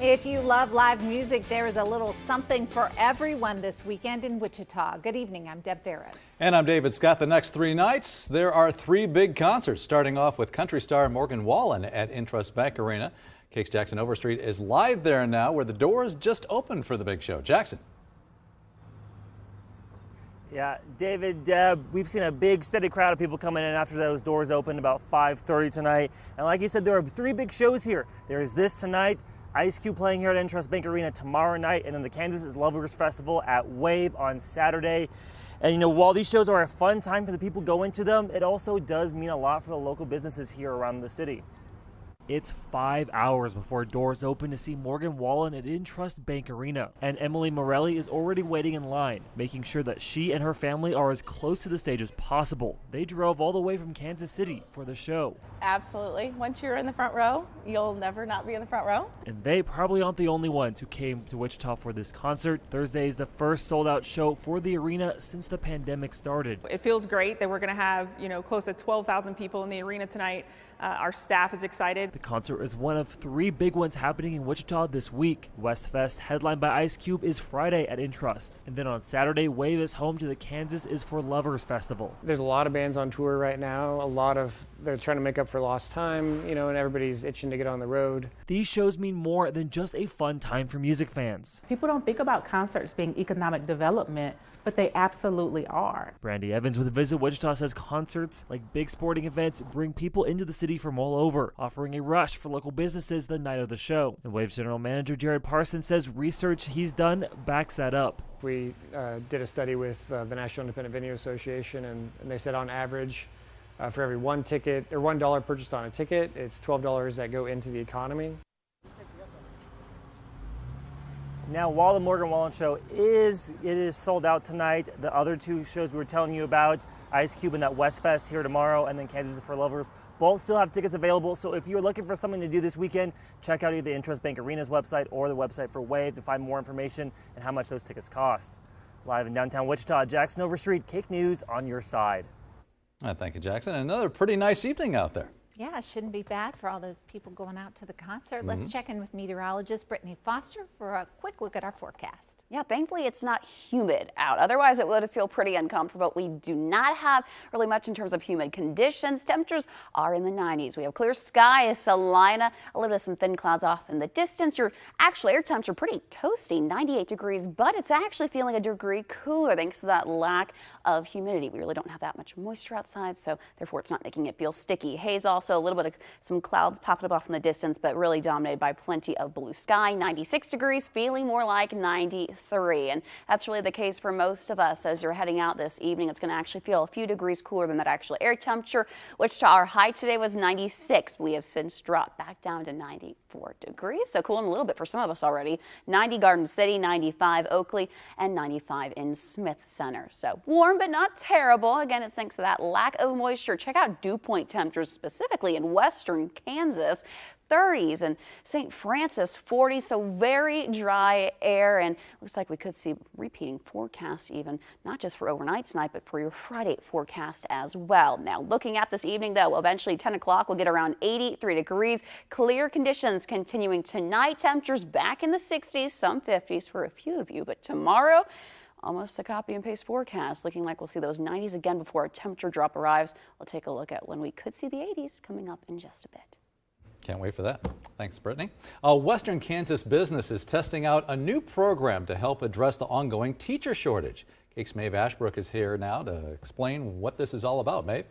If you love live music, there is a little something for everyone this weekend in Wichita. Good evening, I'm Deb Ferris. And I'm David Scott. The next 3 nights, there are 3 big concerts, starting off with country star Morgan Wallen at Intrust Bank Arena. Kake's Jackson Overstreet is live there now, where the doors just opened for the big show. Jackson. Yeah, David, Deb, we've seen a big, steady crowd of people coming in after those doors opened about 5:30 tonight. And like you said, there are 3 big shows here. There is this tonight, Ice Cube playing here at Intrust Bank Arena tomorrow night, and then the Kansas is Lovers Festival at Wave on Saturday. And you know, while these shows are a fun time for the people going to them, it also does mean a lot for the local businesses here around the city. It's 5 hours before doors open to see Morgan Wallen at Intrust Bank Arena. And Emily Morelli is already waiting in line, making sure that she and her family are as close to the stage as possible. They drove all the way from Kansas City for the show. Absolutely. Once you're in the front row, you'll never not be in the front row. And they probably aren't the only ones who came to Wichita for this concert. Thursday is the first sold-out show for the arena since the pandemic started. It feels great that we're going to have, close to 12,000 people in the arena tonight. Our staff is excited. The concert is one of 3 big ones happening in Wichita this week. Westfest, headlined by Ice Cube, is Friday at Intrust. And then on Saturday, Wave is home to the Kansas is for Lovers Festival. There's a lot of bands on tour right now. They're trying to make up for lost time, and everybody's itching to get on the road. These shows mean more than just a fun time for music fans. People don't think about concerts being economic development, but they absolutely are. Brandy Evans with Visit Wichita says concerts, like big sporting events, bring people into the city from all over, offering a rush for local businesses the night of the show. And Wave's general manager Jared Parsons says research he's done backs that up. We did a study with the National Independent Venue Association, and they said on average, for every $1 purchased on a ticket, it's $12 that go into the economy. Now, while the Morgan Wallen show is sold out tonight, the other 2 shows we were telling you about, Ice Cube and that Westfest here tomorrow, and then Kansas for Lovers, both still have tickets available. So if you're looking for something to do this weekend, check out either the Intrust Bank Arena's website or the website for Wave to find more information and how much those tickets cost. Live in downtown Wichita, Jackson Overstreet, Kake News on your side. Thank you, Jackson. Another pretty nice evening out there. Yeah, it shouldn't be bad for all those people going out to the concert. Let's check in with meteorologist Brittany Foster for a quick look at our forecast. Yeah, thankfully it's not humid out. Otherwise it would feel pretty uncomfortable. We do not have really much in terms of humid conditions. Temperatures are in the 90s. We have clear skies, Salina, a little bit of some thin clouds off in the distance. Your actual air temperature pretty toasty, 98 degrees, but it's actually feeling a degree cooler thanks to that lack of humidity. We really don't have that much moisture outside, so therefore it's not making it feel sticky. Haze also, a little bit of some clouds popping up off in the distance, but really dominated by plenty of blue sky. 96 degrees, feeling more like 93. And that's really the case for most of us as you're heading out this evening. It's going to actually feel a few degrees cooler than that actual air temperature, which to our high today was 96. We have since dropped back down to 94 degrees. So cooling a little bit for some of us already. 90 Garden City, 95 Oakley, and 95 in Smith Center. So warm, but not terrible. Again, it's thanks to that lack of moisture. Check out dew point temperatures specifically in western Kansas. 30s and St. Francis 40, so very dry air, and looks like we could see repeating forecasts even not just for overnight tonight but for your Friday forecast as well. Now looking at this evening though, eventually 10 o'clock we'll get around 83 degrees. Clear conditions continuing tonight, temperatures back in the 60s, some 50s for a few of you, but tomorrow almost a copy and paste forecast, looking like we'll see those 90s again before a temperature drop arrives. We'll take a look at when we could see the 80s coming up in just a bit. Can't wait for that. Thanks, Brittany. A Western Kansas business is testing out a new program to help address the ongoing teacher shortage. Kake's Maeve Ashbrook is here now to explain what this is all about. Maeve?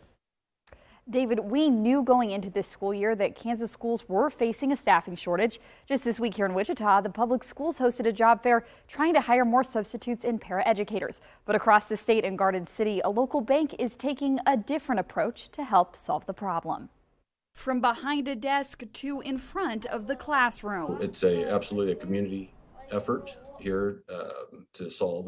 David, we knew going into this school year that Kansas schools were facing a staffing shortage. Just this week here in Wichita, the public schools hosted a job fair trying to hire more substitutes and paraeducators. But across the state in Garden City, a local bank is taking a different approach to help solve the problem. From behind a desk to in front of the classroom. It's absolutely a community effort here to solve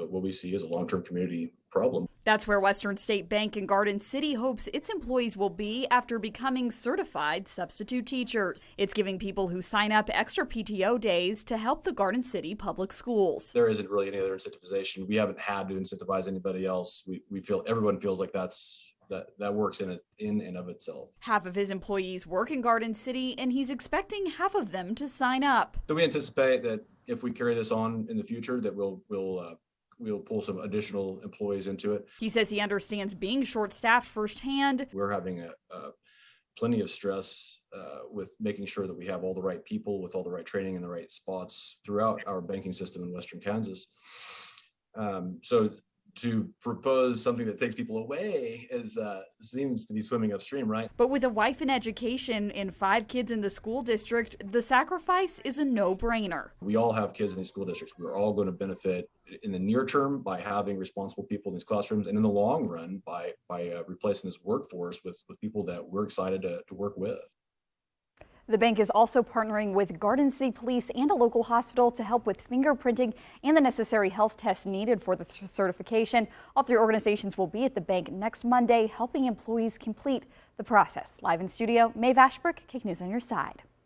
what we see as a long-term community problem. That's where Western State Bank in Garden City hopes its employees will be after becoming certified substitute teachers. It's giving people who sign up extra PTO days to help the Garden City public schools. There isn't really any other incentivization. We haven't had to incentivize anybody else. We feel everyone feels like that's that works in and of itself. Half of his employees work in Garden City, and he's expecting half of them to sign up. So we anticipate that if we carry this on in the future, that we'll pull some additional employees into it. He says he understands being short-staffed firsthand. We're having plenty of stress with making sure that we have all the right people with all the right training in the right spots throughout our banking system in Western Kansas. So to propose something that takes people away seems to be swimming upstream, right? But with a wife in education and 5 kids in the school district, the sacrifice is a no-brainer. We all have kids in these school districts. We're all going to benefit in the near term by having responsible people in these classrooms, and in the long run by replacing this workforce with people that we're excited to work with. The bank is also partnering with Garden City Police and a local hospital to help with fingerprinting and the necessary health tests needed for the certification. All 3 organizations will be at the bank next Monday, helping employees complete the process. Live in studio, Maeve, Ashbrook, Kake News on your side.